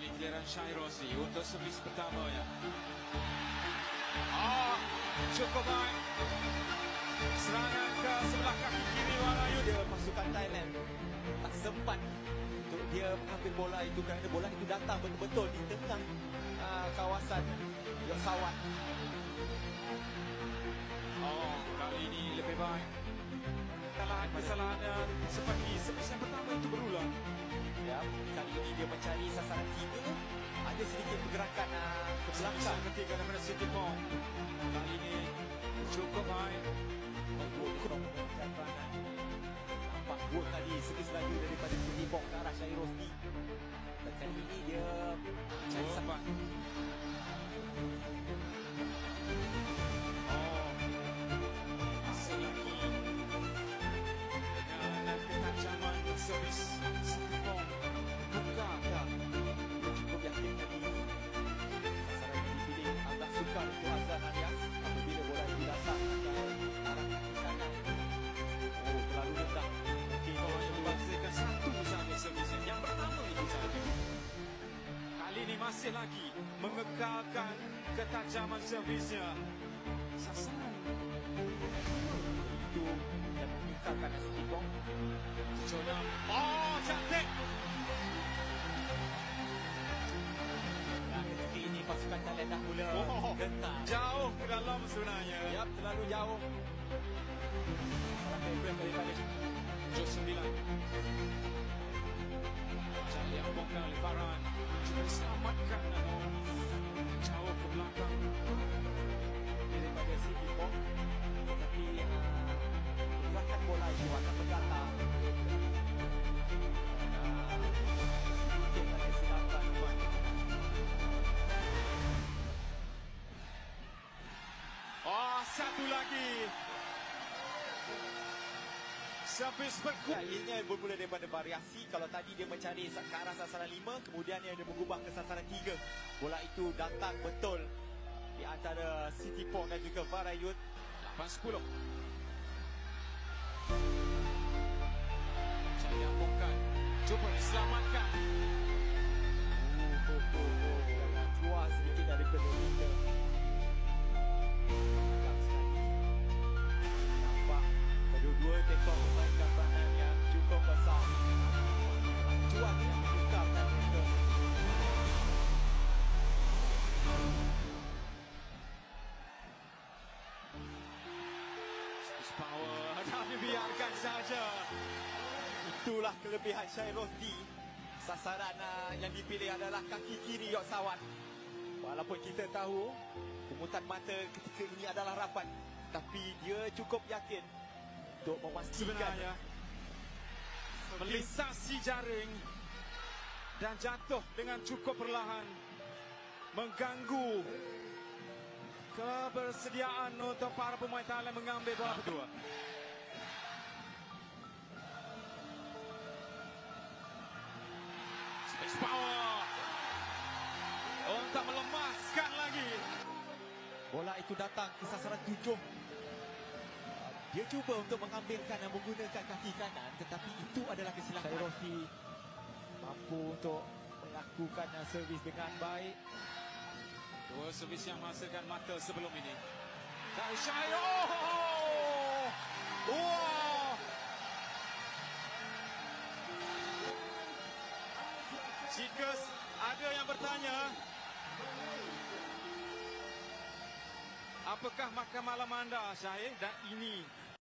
Ini keliran Syairozi untuk servis pertamanya. Cukup baik. Serangan ke sebelah kaki kiri Warayut. Dia pasukan Thailand tak sempat untuk dia mengambil bola itu kerana bola itu datang betul-betul di tengah kawasan Yosawan. Kali ini lebih baik. Kesalahan seperti servis yang pertama itu berulang. Ya, kali ini dia mencari sasaran tiga. Ada sedikit pergerakan ke belakang ketiga daripada Sitipong. Kali ini cukup baik. Menggunakan peranan. Nampak gol tadi servis lagi daripada Sitipong ke arah Syairozi. Dan kali ini dia mencari sempat. Masih lagi dengan ketajaman servis Sitipong. Buka dia cukup yakin kali ini. Sasaran yang dipilih agak sukar untuk Azlan Alias apabila bola itu datang ke arah kaki kanan. Terlalu rendah. Mungkin hanya membahasakan satu sahaja servisnya. Yang pertama itu sahaja. Kali ini masih lagi mengekalkan ketajaman servisnya. Sasaran itu yang meninggalkan Sitipong. Jonah. Cantik. Ketika ini pasukan Thailand dah mula gentar. Jauh ke dalam sebenarnya. Yap, terlalu jauh. Salah favorite daripada Jos 9. Cari yang bongkar oleh Farhan. Cuba selamatkan namun jauh ke belakang. daripada Sitipong. Tapi gerakan bola itu akan bergatal. Sedikit ada silapan. Satu lagi. Servis berkuat. Akhirnya bermula daripada variasi. Kalau tadi dia mencari ke arah sasaran 5, kemudian dia mengubah ke sasaran 3. Bola itu datang betul di antara Sitipong dan juga Warayut. 8-10. Cari yang bongkar. Cuba diselamatkan. Jangan keluar sedikit daripada kita. Nampak kedua-dua tekong memainkan peranan yang cukup besar. Juan yang menukarkan mereka. Power. Tapi biarkan saja. Itulah kelebihan Syairozi. Sasaran yang dipilih adalah kaki kiri Yosawan. Walaupun kita tahu kumutan mata ketika ini adalah rapat, tapi dia cukup yakin untuk memastikan Sebenarnya melintasi jaring dan jatuh dengan cukup perlahan, mengganggu kebersediaan untuk para pemain Thailand mengambil bola kedua. Space power untuk melemaskan lagi. bola itu datang ke sasaran 7. Dia cuba untuk mengambilkan dan menggunakan kaki kanan, tetapi itu adalah kesilapan. Syairozi mampu untuk melakukan servis dengan baik. Dua servis yang menghasilkan mata sebelum ini. Dari Syai. Jika ada yang bertanya, apakah makan malam anda, Syai? Dan ini